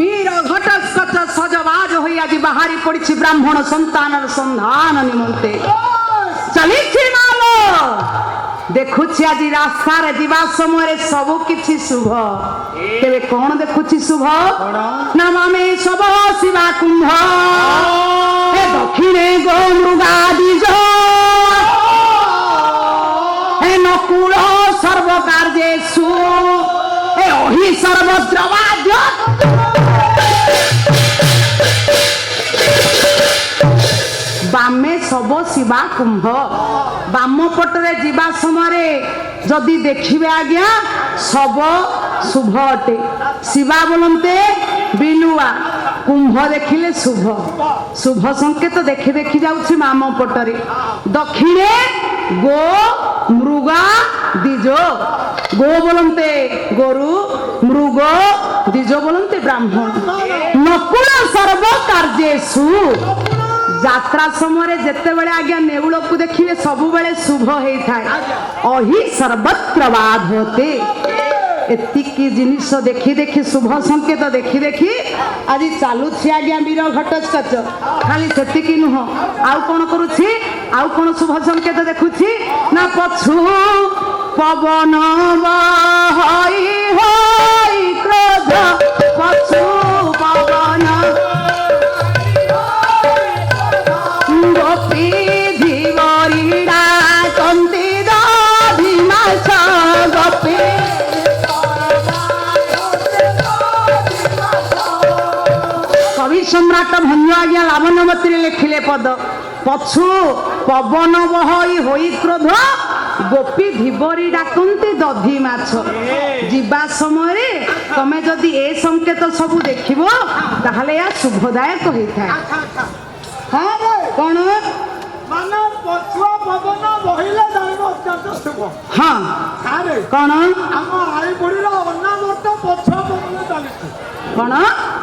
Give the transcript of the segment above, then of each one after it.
वीर घटस्कच सजबाज होई आज बाहरी पड़ी ब्राह्मण संतान संधान निमंते चली मालो देखुची आज रास्तार जीवा समय सबु किछि शुभ तेरे कौन देखुची शुभ नमामे सब शिवा कुंभ हे दक्षिणे गो मृगादिज हे नकुल सर्व कार्येषु हे ओहि सर्वत्र वाद्य बामे सब शिवा कुंभ बाम पटरे जीवा समय जदि देखिबे आज्ञा सब शुभ अटे शिवा बोलते बिलुआ कुंभ देखिले शुभ शुभ संकेत देखि देखि जाउछि माम पटरे दक्षिणे गो मृगा दिजो गो बोलते गोरु मृग दिजो बोलते ब्राह्मण नकुल सर्व कार्येषु यात्रा समय जिते बड़े आज्ञा नेउल को देखिए सब बेले शुभ होता है अहि सर्वत्र बाधते एतिकी जिनिस देखी देखी शुभ संकेत देखी देखी आज चलुँ आज्ञा वीर घटस्कच खाली सेतिकी नुह आउ कौन करुछि आउ कौन शुभ संकेत देखुछि ना पछु पवन बहई होई क्रोध पछु पवन कवि सम्राट भंज आज्ञा लावण्यवती लिखिले पद पछु पवन बहई होई क्रोध गोपी धीवरी डाकती दधी माछ जीवा समय तमे जदि ए संकेत सब देखिबो ताहले या शुभदायक होता है हाँ कौन माने पछुआ पवन बहिले जानिबो अत्यंत शुभ हाँ अरे कौन हम आई बुढ़ीर अनामत पछुआ पवन चलिछि कौन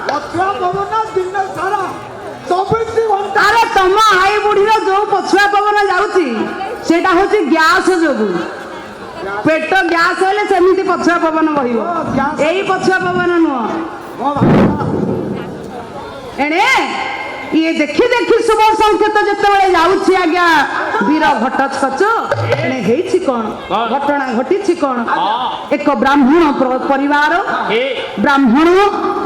पछुआ पवन दिन सारा 24 घंटा अरे तुम आई बुढ़ीर जो पछुआ पवन जाउछि सेटा होछि गैस जोगु पेट गैस हेले सेमिति पछुआ पवन बहिबो एई पछुआ पवन नुह एणे ये देखी देखी शुभ संकेत जिते जाऊँगी आज्ञा वीर घटस्कच एणे हेछि कौन घटना घटी कौन एक ब्राह्मण परिवार ब्राह्मण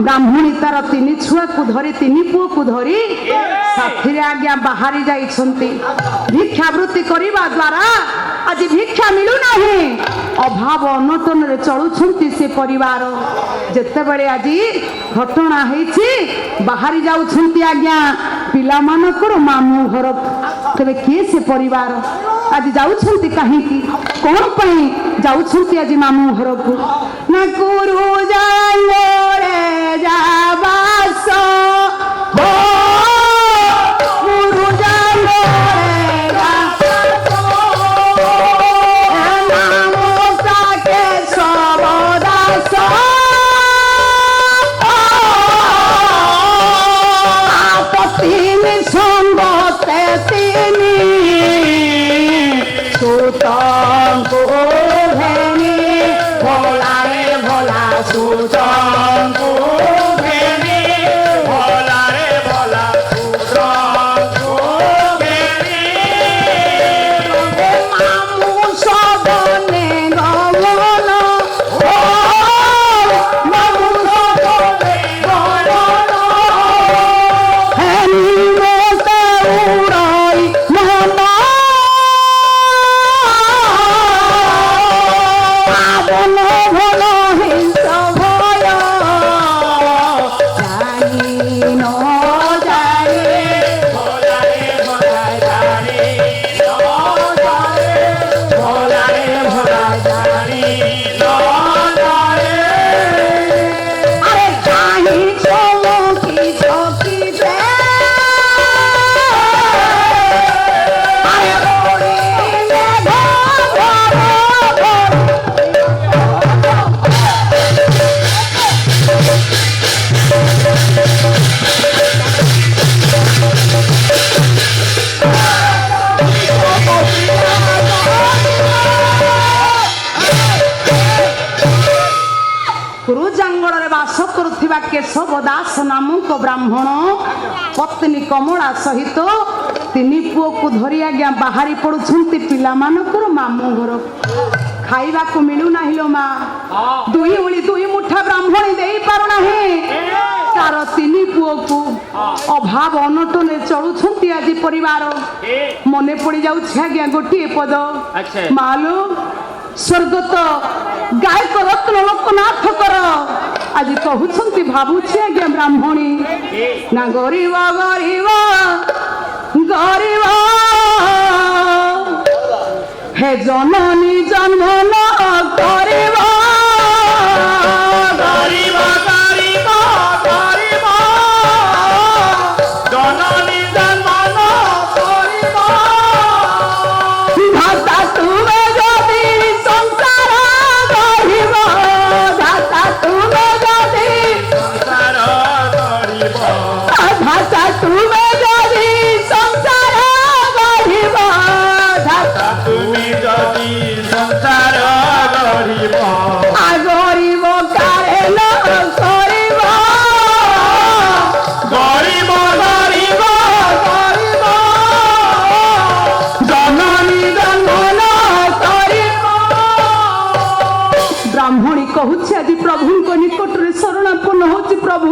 ब्राह्मणी तार तीन छुआ को धरी तीन पुओ को धरी साथी आज्ञा बाहरी जाइछंती भिक्षावृत्ति करने द्वारा आज भिक्षा मिलू नहीं अभाव अनटन रे चलुछंती से परिवार जेते बेले आज घटना हेछि बाहरी जाउछंती आज्ञा पिला मानकर मामू घर तेरे किए से परिवार आज जाउछंती कहीं की कौन पई जाउछंती आज मामू घर को ना गुरु जांगोरे जाबास हो गुरु जांगोरे जाबास नाम ताके सबदास तीन संगते तीनी सुतंगो भेनी भोला रे भोला सुतंगो भेनी भोला रे भोला सुतंगो भेनी मामू सबने गवन ओ मामू सबने गवन उड़ाई मना ବାସ କରୁଥିବା କେଶବ ଦାସ ନାମକ ବ୍ରାହ୍ମଣ ପତ୍ନୀ କମଳା ସହିତ ତିନି ପୁଅକୁ ଧରି ଆଜ୍ଞା ବାହାରି ପଡୁଛନ୍ତି ପିଲାମାନଙ୍କର ମାମୁଁ ଘର। ଖାଇବାକୁ ମିଳୁନାହିଁ ଲୋ ମା, ଦୁଇ ଓଳି ଦୁଇ ମୁଠା ବ୍ରାହ୍ମଣୀ ଦେଇ ପାରୁନାହିଁ ତାର ତିନି ପୁଅକୁ। ଅଭାବ ଅନଟନେ ଚଳୁଛନ୍ତି ଆଜି ପରିବାର। ମନେ ପଡି ଯାଉଛି ଆଜ୍ଞା ଗୋଟିଏ ପଦ, ମାଲୋ ସ୍ୱର୍ଗତ ଗାୟକ ରତ୍ନ ଲୋକନାଥଙ୍କର ଆଜି କହୁଛନ୍ତି ଭାବୁଛି ଆଜ୍ଞା ବ୍ରାହ୍ମଣୀ, ନା ଗରିବ ଗରିବ ଗରିବ হে জননী জন্ম ন করিব গরিব গরিব গরিব জননী জন্ম ন করিব ভাষা তুমি যদি সংসার গরিব, ভাষা তুমি যদি সংসার করিব ভাষা তুমি যদি সংসার গরিব, তুমি যদি সংসার গরিব গরিব কারে ন করিব গরিব গরিব গরিব জননী জন্ম ন করিব। ব্রাহ্মণী কହୁଛି ଆଜି ପ୍ରଭୁଙ୍କ ନିକଟରେ ଶରଣାପନ୍ନ ହଉଛି, ପ୍ରଭୁ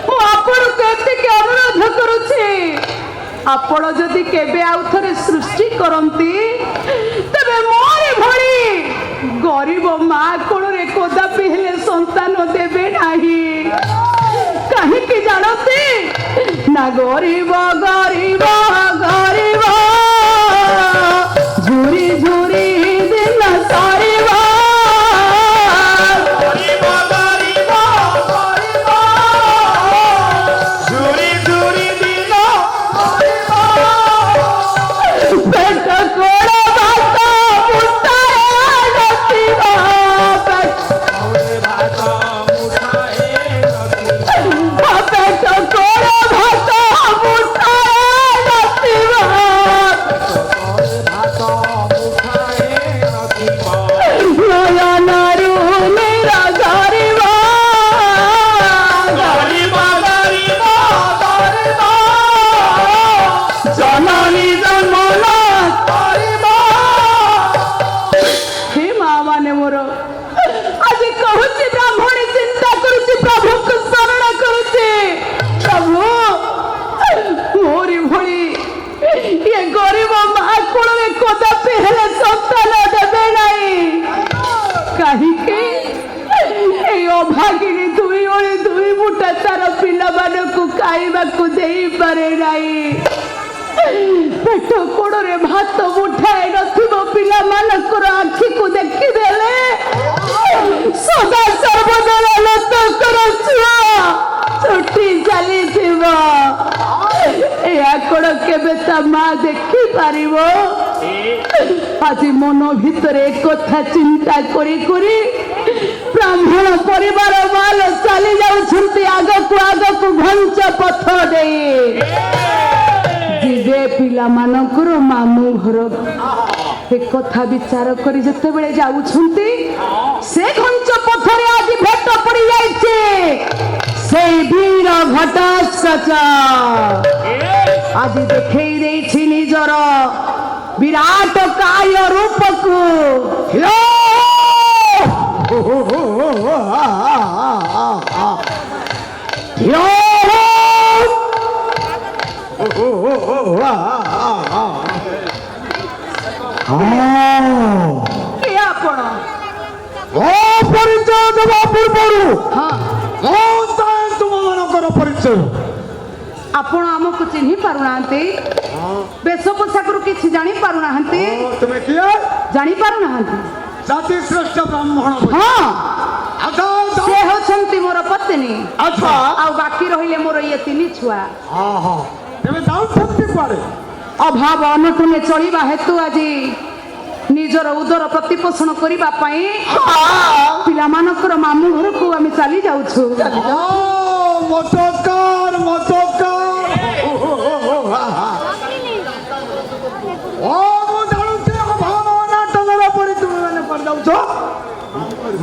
ମୁଁ ଆପଣଙ୍କୁ ଏତିକି ଅନୁରୋଧ କରୁଛି, ଆପଣ ଯଦି କେବେ ଆଉ ଥରେ ସୃଷ୍ଟି କରନ୍ତି ତେବେ ମୋରି ଭଳି ଗରିବ ମା କୋଳରେ କଦାପି ହେଲେ ସନ୍ତାନ ଦେବେ ନାହିଁ। କାହିଁକି ଜାଣନ୍ତି ନା ଗରିବ ଗରିବ ଗରିବ ଝୁରି ଝୁରି ଦିନ ସରିବ। গরিব গরিব গরিব ঝুরি ঝুরি দিন গরিব পেট কোড় ভাত মুঠাଏ নଥିବ, ভাত মুঠায়ে নথিব পেট কোড় ভাତ মুঠাଏ ନଥିବ, ভাত মুঠায়ে নথিব নୟନରୁ ନିର ଝରିବ। গরিব গরিব গরিব জননী জন্ম ন গরিব হে মା ମାନେ ମୋର ଆଜି କହୁଛି ବ୍ରାହ୍ମଣୀ ଚିନ୍ତା କରୁଛି, ପ୍ରଭୁଙ୍କୁ ଶରଣ କରୁଛି, ପ୍ରଭୁ ମୋରି ଭଳି ଏ ଗରିବ ମା କୋଳରେ କଦାପି ହେଲେ ସନ୍ତାନ ଦେବେ ନାହିଁ। କାହିଁକି এই ଅଭାଗିନୀ ଦୁଇ ଓଳି ଦୁଇ ମୁଠା ତାର ପିଲାମାନଙ୍କୁ ଖାଇବାକୁ ଦେଇପାରେ ନାହିଁ। ପେଟ କୋଡ଼ରେ ଭାତ ମୁଠାଏ ନଥିବ, ପିଲାମାନଙ୍କର ଆଖିକୁ ଦେଖିଦେଲେ ସଦା ସର୍ବଦା ଲୋକଙ୍କର ଛୁଆ ଛୁଟି ଚାଲିଥିବ। ଏହା କଣ କେବେ ତା ମା ଦେଖିପାରିବ? ଆଜି ମନ ଭିତରେ ଏକଥା ଚିନ୍ତା କରି କରି ବ୍ରାହ୍ମଣ ପରିବାର ମାଲ ଚାଲି ଯାଉଛନ୍ତି ଆଗକୁ ଆଗକୁ ଘଞ୍ଚ ପଥ ଦେଇ। ଯିବେ ପିଲାମାନଙ୍କର ମାମୁଁ ଘର। ଏକଥା ବିଚାର କରି ଯେତେବେଳେ ଯାଉଛନ୍ତି ସେ ଘଞ୍ଚ ପଥରେ ଆଜି ଭେଟ ପଡି ଯାଇଛି ସେଇ ବୀର ଘଟୋତ୍କଚ। ଆଜି ଦେଖେଇ ଦେଇଛି ନିଜର ବିରାଟ କାୟ ରୂପକୁ। କିଏ ଆପଣ? ପରିଚୟ ଦେବା ପୂର୍ବରୁ ହଁ, ମୁଁ ଚାହେଁ ତୁମମାନଙ୍କର ପରିଚୟ। ଆପଣ ଆମକୁ ଚିହ୍ନି ପାରୁନାହାନ୍ତି, ବେଶ ପୋଷାକରୁ କିଛି ଜାଣି ପାରୁନାହାନ୍ତି, ତୁମେ କିଏ? ଜାଣି ପାରୁନାହାନ୍ତି। ଜାତି ଶ୍ରେଷ୍ଠ ବ୍ରାହ୍ମଣ। ହଁ, ଆଚ୍ଛା ସେ ହେଉଛନ୍ତି ମୋର ପତ୍ନୀ, ଆଚ୍ଛା ଆଉ ବାକି ରହିଲେ ମୋର ଇଏ ତିନି ଛୁଆ। ହଁ ହଁ ତେବେ ଯାଉଛନ୍ତି କୁଆଡ଼େ? ଅଭାବ ଅନଟନେ ଚଳିବା ହେତୁ ଆଜି ନିଜର ଉଦର ପ୍ରତିପୋଷଣ କରିବା ପାଇଁ ପିଲାମାନଙ୍କର ମାମୁଁ ଘରକୁ ଆମେ ଚାଲି ଯାଉଛୁ। ମଚକାର ମଚକାର ଓ ମୁଁ ଜାଣୁଛି ଅଭାବ ଅନାଟନର ପରି ତୁମେ ମାନେ କୁଆଡ଼େ ଯାଉଛ?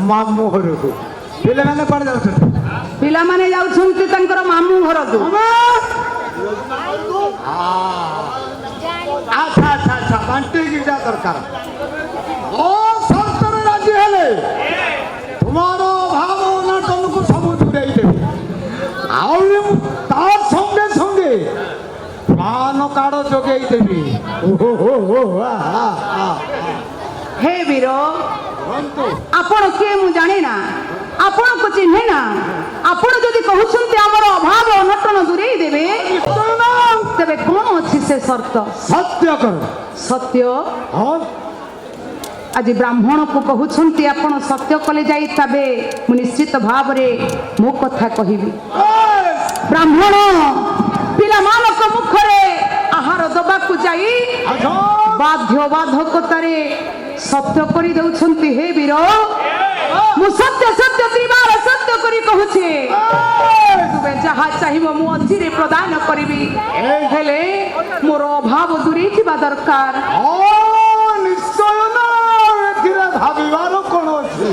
ମାମୁଁ ଘରକୁ। ପିଲାମାନେ କୁଆଡ଼େ ଯାଉଛନ୍ତି? ପିଲାମାନେ ଯାଉଛନ୍ତି ତାଙ୍କର ମାମୁଁ ଘରକୁ। ଆଚ୍ଛା ଆଚ୍ଛା ଆଚ୍ଛା ବାଣ୍ଟିକି ଯିବା ଦରକାର। ଓ ସର୍ତ୍ତରେ ରାଜି ହେଲେ ତୁମର ଭାବ ଅନାଟନକୁ ସବୁ ଦୂରେଇ ଦେବି। ଆହୁରି ତା ସଙ୍ଗେ ସଙ୍ଗେ ପ୍ରାଣ କାର୍ଡ ଯୋଗେଇ ଦେବି। ହେ ବୀର, ଆପଣ କିଏ ମୁଁ ଜାଣେ ନା, ଆପଣଙ୍କୁ ଚିହ୍ନେ ନା। ଆପଣ ଯଦି କହୁଛନ୍ତି ଆମର ଅଭାବ ଅନଟନ ଦୂରେଇ ଦେବେ, ତେବେ କଣ ଅଛି ସେ ସର୍ତ୍ତ? ସତ୍ୟ କର। ସତ୍ୟ? ହଁ ଆଜି ବ୍ରାହ୍ମଣକୁ କହୁଛନ୍ତି ଆପଣ ସତ୍ୟ କଲେ ଯାଇ ତେବେ ମୁଁ ନିଶ୍ଚିତ ଭାବରେ ମୋ କଥା କହିବି। ବ୍ରାହ୍ମଣ ପିଲାମାନଙ୍କ ମୁଖରେ ଆହାର ଦବାକୁ ଯାଇ ବାଧ୍ୟବାଧକତାରେ ସତ୍ୟ କରି ଦେଉଛନ୍ତି। ହେ ବୀର, ମୁଁ ସତ୍ୟ ସତ୍ୟ ତ୍ରିବାର ସତ୍ୟ କରି କହୁଛି, ତୁମେ ଯାହା ଚାହିଁବ ମୁଁ ଅଚିରେ ପ୍ରଦାନ କରିବି, ହେଲେ ମୋର ଅଭାବ ଦୂରେଇ ଯିବା ଦରକାର। ନିଶ୍ଚୟ ନା, ଏଥିରେ ଭାବିବାର କଣ ଅଛି?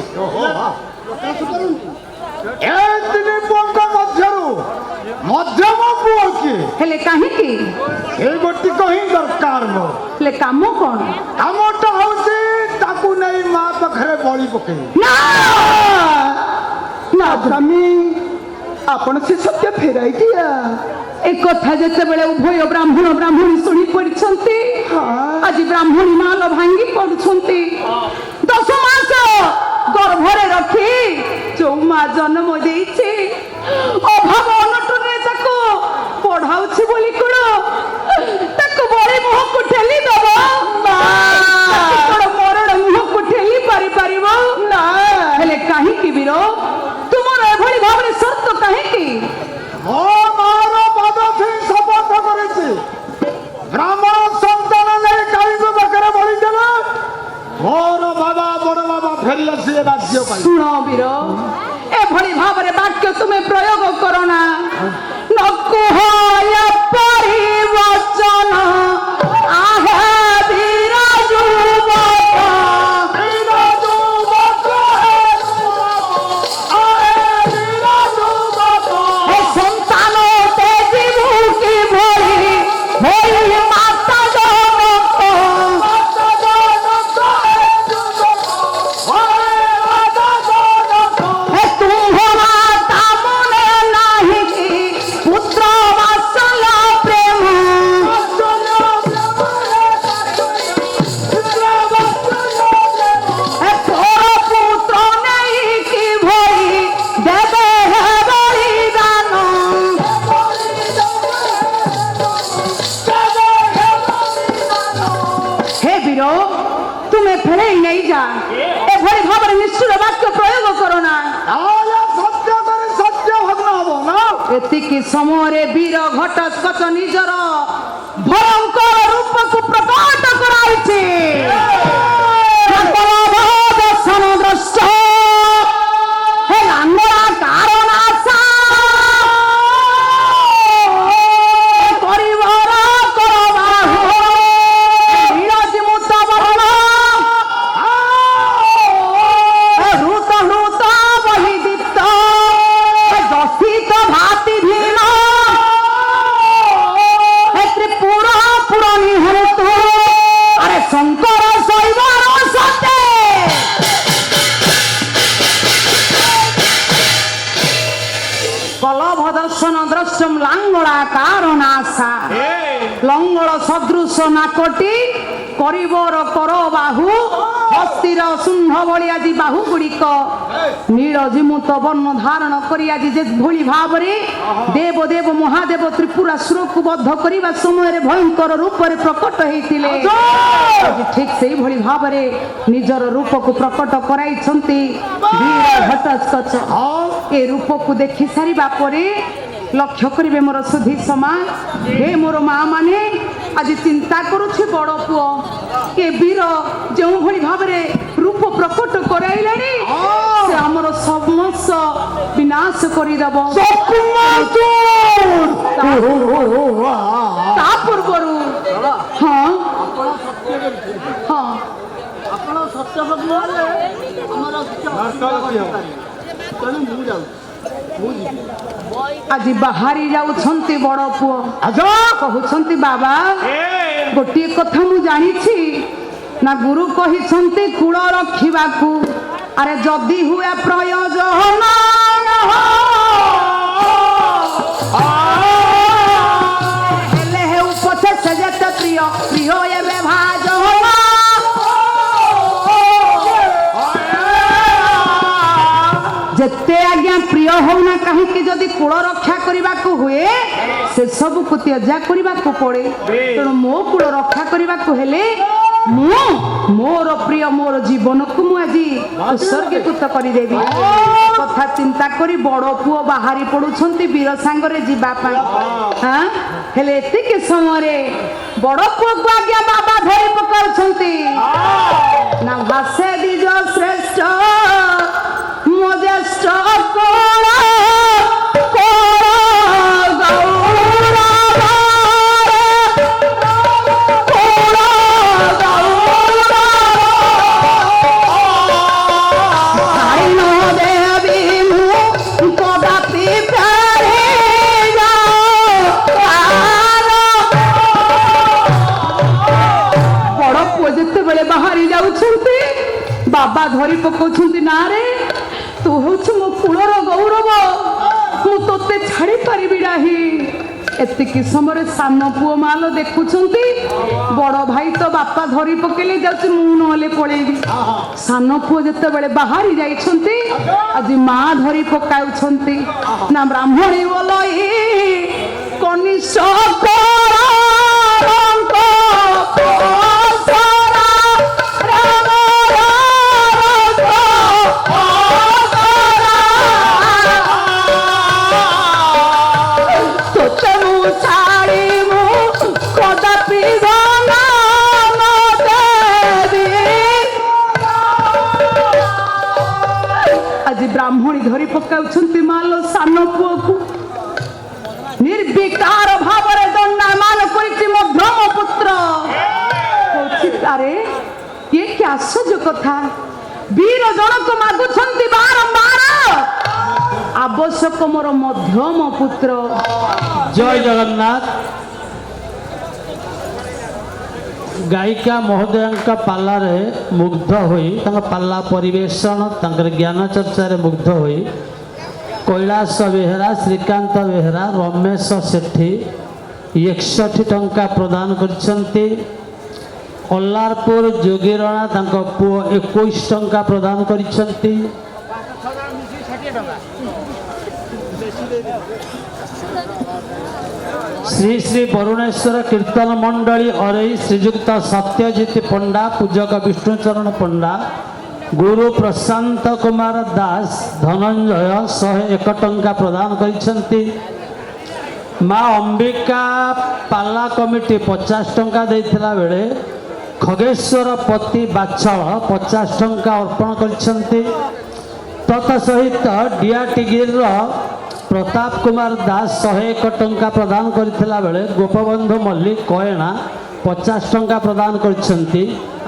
ଏ ତିନି ପୁଅଙ୍କ ମଧ୍ୟରୁ ମଧ୍ୟମ ପୁଅ କିଏ? ହେଲେ କାହିଁକି? ଏଇ ଗୋଟିକ ହିଁ ଦରକାର ମୋର। ହେଲେ କାମ କଣ? କାମଟା ହଉଛି ତାକୁ ନେଇ ମା ପାଖରେ ବଳି ପକେଇବି। ନା ନା ସ୍ୱାମୀ, ଆପଣ ସେ ସତ୍ୟ ଫେରାଇ ଦିଆ। ଏ କଥା ଯେତେବେଳେ ଉଭୟ ବ୍ରାହ୍ମଣ ବ୍ରାହ୍ମଣୀ ଶୁଣି ପଡ଼ିଛନ୍ତି, ଆଜି ବ୍ରାହ୍ମଣୀ ମାଲ ଭାଙ୍ଗି ପଡୁଛନ୍ତି। 10 ମାସ ଗର୍ଭରେ ରଖି ଯୋଉ ମା ଜନ୍ମ ଦେଇଛି, ଅଭାବ ଅନଟନରେ ତାକୁ ପଢାଉଛି ବୋଲି କଣ ତାକୁ ବଳି ମୁହଁକୁ ଠେଲି ଦବ? ମରଣ ମୁହଁକୁ ଠେଲି ପାରିପାରିବ ନା? ହେଲେ କାହିଁକି ବୀର, ତୁମର ଏଭଳି ଭାବରେ ସର୍ତ୍ତ କାହିଁକି? ମୋ ମାର ପାଦ ଛୁଇଁ ଶପଥ କରିଛି, ବ୍ରାହ୍ମଣ ସନ୍ତାନ ନେଇ କାଳିଙ୍କ ପାଖରେ ବଳିଦେଲେ ମୋର ବାବା ବଡ଼ ବାବା ଫେରିଲେ ସିଏ ରାଜ୍ୟ ପାଇ। ଶୁଣ ବୀର, ଏଭଳି ଭାବରେ ବାକ୍ୟ ତୁମେ ପ୍ରୟୋଗ କର ନା। ନ କୁହ ଏପରି ବଚନ, ଆହେ ବୀର ଯୁବକ, ଏ ସନ୍ତାନ ତେଜିବୁ କିଭଳି ହୋଇ ମାତା ଜନକ। ଏ ତୁମ୍ଭ ମାତା ମନେ ନାହିଁ କି ପୁତ୍ର ବାତ୍ସଲ୍ୟ ପ୍ରେମ? ଏ ପର ପୁତ୍ର ନେଇ କିଭଳି ଦେବେ ହେ ବଳିଦାନ? ହେ ବୀର, ତୁମେ ଫେରେଇ ନେଇ ଯା, ଏଭଳି ଭାବରେ ନିଷ୍ଠୁର ବାକ୍ୟ ପ୍ରୟୋଗ କର ନା। ତାହେଲେ ସତ୍ୟ କରି ସତ୍ୟ ଭଗ୍ନ ହବ ନା? ଏତିକି ସମୟରେ ବୀର ଘଟୋତ୍କଚ ନିଜର ଭୟଙ୍କର ରୂପକୁ ପ୍ରକଟ କରାଇଛି। ଦର୍ଶନ ଦ୍ରଷ୍ଟ ହେ ଲାଙ୍ଗଳା କାରଣାସା, କରିବର କରବାହୁ ନୀଳଜିମୁତ ବର୍ଣ୍ଣ, ହୃତ ହୃତ ବହିଦୀପ୍ତ ଦଶିତ ଭାତି ଭୀନ, ত্রিপুর পুর নিহত, আরে শঙ্কর শৈবর সতে। কলভ দর্শন দ্রষ্টম লাঙ্গড়া কারণাশা, লঙ্গল সদৃশ নাকটি କରିବର କର ବାହୁ, ହସ୍ତିର ଶୁଣ୍ଢ ଭଳି ଆଜି ବାହୁ ଗୁଡ଼ିକ ନୀଳ ଜିମୁତ ବର୍ଣ୍ଣ ଧାରଣ କରି ଆଜି ଯେଭଳି ଭାବରେ ଦେବ ଦେବ ମହାଦେବ ତ୍ରିପୁରାସୁରକୁ ବଦ୍ଧ କରିବା ସମୟରେ ଭୟଙ୍କର ରୂପରେ ପ୍ରକଟ ହେଇଥିଲେ, ଆଜି ଠିକ ସେଇଭଳି ଭାବରେ ନିଜର ରୂପକୁ ପ୍ରକଟ କରାଇଛନ୍ତି ବୀର ଘଟୋତ୍କଚ। ଏ ରୂପକୁ ଦେଖି ସାରିବା ପରେ ଲକ୍ଷ୍ୟ କରିବେ ମୋର ସୁଧୀ ସମାଜ, ହେ ମୋର ମା ମାନେ, ଆଜି ଚିନ୍ତା କରୁଛି ବଡ଼ ପୁଅ ଏ ବୀର ଯେଉଁଭଳି ଭାବରେ ରୂପ ପ୍ରକଟ କରାଇଲେଣି, ସେ ଆମର ସମସ୍ତ ବିନାଶ କରିଦେବ। ତା ପୂର୍ବରୁ ହଁ ହଁ ଆପଣ ସତ୍ୟ ଭଗ୍ନ ହେଲେ ଆମର କିଛି ଅସୁବିଧା ତେଣୁ ମୁଁ ଯାଉଛି ମୁଁ ଯିବି ଆଜି ବାହାରି ଯାଉଛନ୍ତି ବଡ଼ ପୁଅ ଆସ କହୁଛନ୍ତି ବାବା ଗୋଟିଏ କଥା ମୁଁ ଜାଣିଛି ନା ଗୁରୁ କହିଛନ୍ତି କୂଳ ରଖିବାକୁ ଆରେ ଯଦି ହୁଏ ପ୍ରୟୋଜନ ହେଲେ ହେଉ ପଛେ ସେ ଯେତେ ପ୍ରିୟ ପ୍ରିୟ ଏବେ ଭାଜନ ଯେତେ ଆଜ୍ଞା ପ୍ରିୟ ହଉନା କାହିଁକି ଯଦି କୂଳ ରକ୍ଷା କରିବାକୁ ହୁଏ ସେ ସବୁକୁ ତ୍ୟଜା କରିବାକୁ ପଡେ ତେଣୁ ମୋ କୂଳ ରକ୍ଷା କରିବାକୁ ହେଲେ ମୁଁ ମୋର ପ୍ରିୟ ମୋର ଜୀବନକୁ ମୁଁ ଆଜି ଉତ୍ସର୍ଗୀକୃତ କରିଦେବି କଥା ଚିନ୍ତା କରି ବଡ଼ ପୁଅ ବାହାରି ପଡୁଛନ୍ତି ବୀର ସାଙ୍ଗରେ ଯିବା ପାଇଁ ହେଲେ ଏତିକି ସମୟରେ ବଡ଼ ପୁଅକୁ ଆଜ୍ଞା ବାବା ଧରି ପକାଉଛନ୍ତି ନା ଭାଷେ ଦ୍ୱିଜ ଶ୍ରେଷ୍ଠ ମୋ ଜ୍ୟେଷ୍ଠ କୋଳ ବାହାରି ଯାଉଛନ୍ତି ବାବା ଧରି ପକାଉଛନ୍ତି ନା ରେ ତୁ ହଉଛୁ ମୋ କୁଳର ଗୌରବ ମୁଁ ତୋତେ ଛାଡି ପାରିବି ନାହିଁ ଏତିକି ସମୟରେ ସାନ ପୁଅ ମାଲ ଦେଖୁଛନ୍ତି ବଡ ଭାଇ ତ ବାପା ଧରି ପକେଇଲେ ଯାଉଛି ମୁଁ ନହେଲେ ପଳେଇବି ସାନ ପୁଅ ଯେତେବେଳେ ବାହାରି ଯାଇଛନ୍ତି ଆଜି ମା ଧରି ପକାଉଛନ୍ତି ନା ବ୍ରାହ୍ମଣୀ ବୋଲ କନିଷ୍ଠ ବ୍ରାହ୍ମଣୀ ଧରି ପକାଉଛନ୍ତି ମାଲ ସାନ ପୁଅକୁ ନିର୍ବିକାର ଭାବରେ ଦଣ୍ଡାୟମାନ କରିଛି ମଧ୍ୟମ ପୁତ୍ର କହୁଛି ଆରେ ଇଏ କି ଆଶ୍ଚର୍ଯ୍ୟ କଥା ବୀର ଜଣକ ମାଗୁଛନ୍ତି ବାରମ୍ବାର ଆବଶ୍ୟକ ମୋର ମଧ୍ୟମ ପୁତ୍ର ଜୟ ଜଗନ୍ନାଥ ଗାୟିକା ମହୋଦୟଙ୍କ ପାଲାରେ ମୁଗ୍ଧ ହୋଇ ତାଙ୍କ ପାଲା ପରିବେଷଣ ତାଙ୍କର ଜ୍ଞାନ ଚର୍ଚ୍ଚାରେ ମୁଗ୍ଧ ହୋଇ କୈଳାସ ବେହେରା ଶ୍ରୀକାନ୍ତ ବେହେରା ରମେଶ ସେଠୀ 61 ଟଙ୍କା ପ୍ରଦାନ କରିଛନ୍ତି ଅଲ୍ଲାରପୁର ଯୋଗୀରଣା ତାଙ୍କ ପୁଅ 21 ଟଙ୍କା ପ୍ରଦାନ କରିଛନ୍ତି श्री श्री वरुणेश्वर कीर्तन मंडली अरई श्रीजुक्त सत्यजित पंडा पूजक विष्णुचरण पंडा गुरु प्रशांत कुमार दास धनंजय 101 टंका प्रदान करिसेंती माँ अंबिका पाला कमिटी 50 टंका देथिला बेले खगेश्वर पति बाछल 50 टंका अर्पण करिसेंती तत् सहित डियाटिगिर प्रताप कुमार दास 101 टंका प्रदान करथिला बेले गोपबंधु मल्लिक कयणा 50 टंका प्रदान करछंती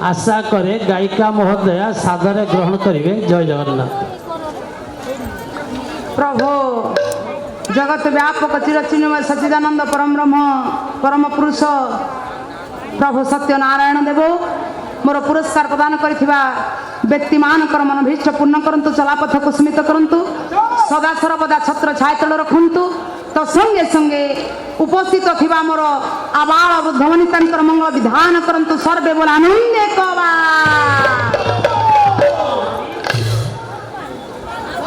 आशा करे गायिका महोदया सादरे ग्रहण करिवे जय जगन्नाथ प्रभु जगत व्यापक चिरचिन्मय सच्चिदानंद परम ब्रह्म परम पुरुष प्रभु सत्यनारायण देव मोर पुरस्कार प्रदान करिथिबा व्यक्ति मानकर मनभीष्ट पूर्ण करंतु चलापथ कुस्मित करंतु सदा सर्वदा छत्र छाया तल रखंतु तो संगे संगे उपस्थित थिबा मोर आबाल वृद्धवनितांकर मंगल विधान करंतु सर्वे बोल आनंद कवा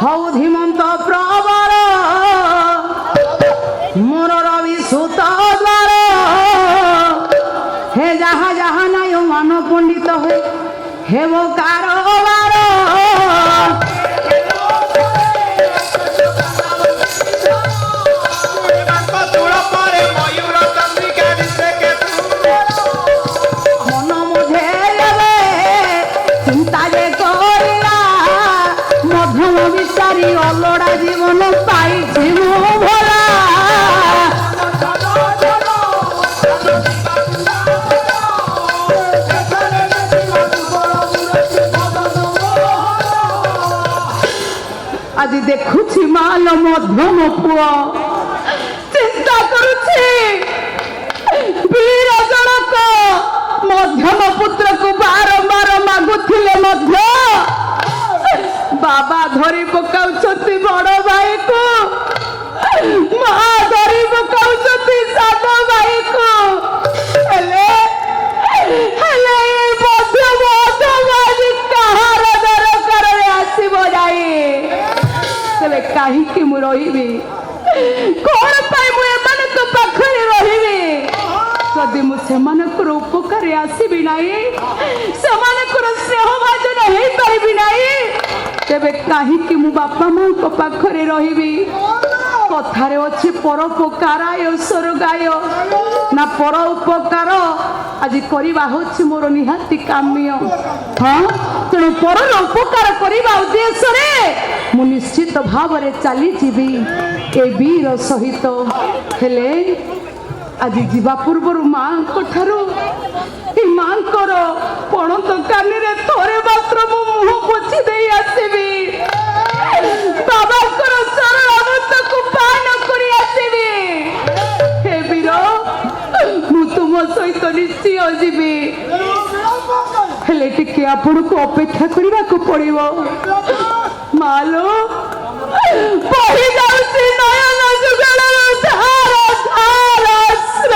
हौ धीमंत प्रवर मोर रवि सुत द्वार हे जहा जहा नाय मान पंडित हे वो कारोबार मन मुझे चिंता जे करिला मध्यम विचारी अलोड़ा जीवन पाई भोला ଆଜି ଦେଖୁଛି ମାଲ ମଧ୍ୟମ ପୁଅ ଚିନ୍ତା କରୁଛି ବୀର ଜଣକ ମଧ୍ୟମ ପୁତ୍ରକୁ ବାରମ୍ବାର ମାଗୁଥିଲେ ମଧ୍ୟ ବାବା ଧରି ପକାଉଛନ୍ତି ବଡ ଭାଇକୁ, ମା ଧରି ପକାଉଛନ୍ତି ସାନ ଭାଇକୁ। ହେଲେ ହେଲେ ଏଇ ମଧ୍ୟମ ଆଜି କାହାର ଦରକାରରେ ଆସିବ ନାହିଁ। ତେବେ କାହିଁକି ମୁଁ ରହିବି? କଣ ପାଇଁ ମୁଁ ଏମାନଙ୍କ ପାଖରେ ରହିବି? ଯଦି ମୁଁ ସେମାନଙ୍କର ଉପକାରରେ ଆସିବି ନାହିଁ, ସେମାନଙ୍କର ସ୍ନେହ ଭାଜନ ହେଇପାରିବି ନାହିଁ, ତେବେ କାହିଁକି ମୁଁ ବାପା ମାଙ୍କ ପାଖରେ ରହିବି? କଥାରେ ଅଛି ପରୋପକାରାୟ ସ୍ୱର୍ଗାୟ। ନା ପର ଉପକାର ଆଜି କରିବା ହେଉଛି ମୋର ନିହାତି କାମ୍ୟ। ହଁ, ତେଣୁ ପରର ଉପକାର କରିବା ଉଦ୍ଦେଶ୍ୟରେ ମୁଁ ନିଶ୍ଚିତ ଭାବରେ ଚାଲିଯିବି ଏ ବୀର ସହିତ। ହେଲେ ଆଜି ଯିବା ପୂର୍ବରୁ ମାଙ୍କ ଠାରୁ ଏ ମାଙ୍କର ପଣତ କାନିରେ ଥରେ ମାତ୍ର ମୁଁ ମୁହଁ ପୋଛି ଦେଇ ଆସିବି। ବାବାଙ୍କର ସରଳ ଅମୃତକୁ ପାନ କରି ଆସିବି। ହେ ବୀର, ମୁଁ ତୁମ ସହିତ ନିଶ୍ଚୟ ଯିବି। ହେଲେ ଟିକେ ଆପଣଙ୍କୁ ଅପେକ୍ଷା କରିବାକୁ ପଡିବ। ମାଲୋ, ବହି ଯାଉଛି ନୟନ ଯୁଗଳର ଧାର ଧାର ଶ୍ର।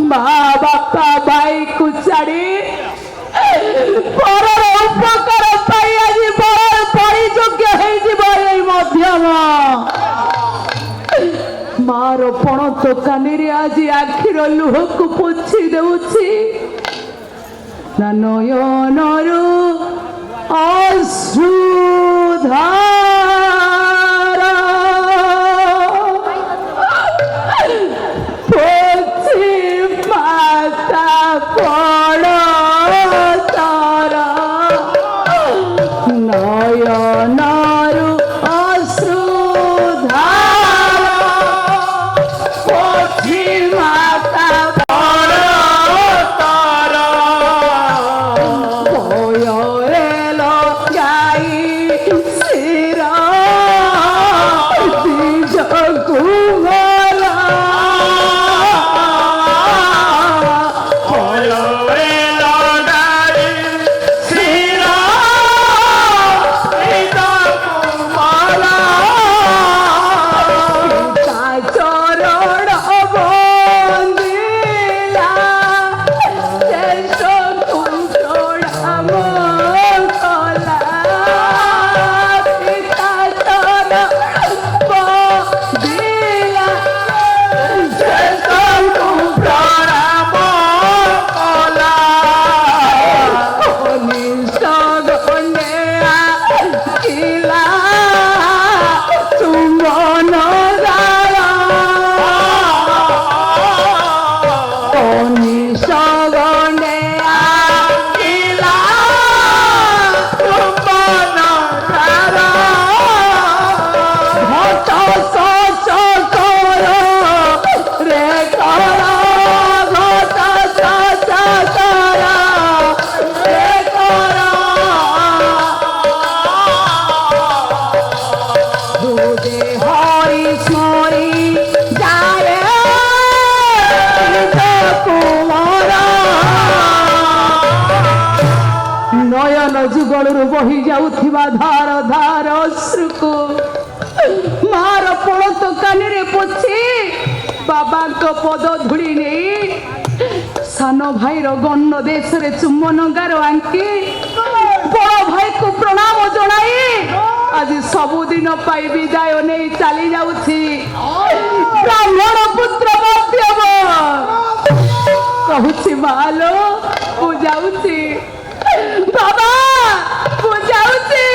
ମା ବାପା ଭାଇକୁ ଛାଡ଼ି ପରର ଉପକାର ପାଇ ଆଜି ପରିଯୋଗ୍ୟ ହେଇଯିବ ଏଇ ମଧ୍ୟମ। ମାର ପଣତ କାନିରେ ଆଜି ଆଖିର ଲୁହକୁ ପୋଛି ଦେଉଛି। ନା ନୟନରୁ ଅଶ୍ରୁଧାର ପୋଛି ମାତା କଣ ତାର। ନୟନରୁ ଅଶ୍ରୁଧାର ପୋଛି ମାତା କଣ ତାର। ଭୟରେ ଲଗାଇ ଶିର ନିଜକୁ ଗଲା। ଭୟରେ ଲଗାଇ ଶିର ନିଜକୁ ଗଲା। ପିତା ଚରଣ ବନ୍ଦିଲା, ଜ୍ୟେଷ୍ଠକୁ ପ୍ରଣାମ କଲା। ପିତା ଚରଣ ବନ୍ଦିଲା, ଜ୍ୟେଷ୍ଠକୁ ପ୍ରଣାମ କଲା। କନିଷ୍ଠ ଗଣ୍ଡେ ଆସିଲା ଚୁମ୍ବନ ଗାଲା। କନିଷ୍ଠ ଗଣ୍ଡେ ଆସିଲା ଚୁମ୍ବନ ଗାଲା। ଭଟ ଶୋଷ କର ରେ କର, ଭଟ ଶୋଷ କର ରେ କର। দুদে হরি স্মরি যায় কুমার। নয়ন যুগলରୁ বହି ଯାଉଥିବା ଧାର ଧାର ଅଶ୍ରୁକୁ ମାର ପଣତ କାନିରେ ପୋଛି ବାବାଙ୍କ ପଦ ଧୂଳି ନେଇ ସାନ ଭାଇର ଗଣ୍ଡ ଦେଶରେ ଚୁମ୍ବନ ଗାର ଆଙ୍କି ବଡ଼ ଭାଇକୁ ପ୍ରଣାମ ଜଣାଇ ଆଜି ସବୁଦିନ ପାଇଁ ବିଦାୟ ନେଇ ଚାଲି ଯାଉଛି ବ୍ରାହ୍ମଣ ପୁତ୍ର ମଧ୍ୟମ। କହୁଛି ମାଲୋ, ମୁଁ ଯାଉଛି ବାବା, ମୁଁ ଯାଉଛି।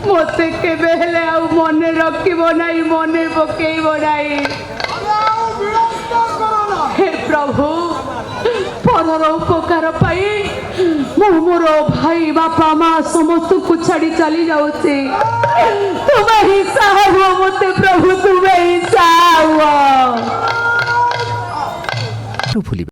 ମୋତେ କେବେ ହେଲେ ଆଉ ମନେ ରଖିବ ନାହିଁ, ମନେ ପକେଇବ ନାହିଁ। ହେ ପ୍ରଭୁ, ପରର ଉପକାର ପାଇଁ ମୁଁ ମୋର ଭାଇ ବାପା ମା ସମସ୍ତଙ୍କୁ ଛାଡ଼ି ଚାଲି ଯାଉଛି। ତୁମେ ହିଁ ସାହା ହୁଅ ମୋତେ ପ୍ରଭୁ, ତୁମେ ହିଁ ସାହା ହୁଅ।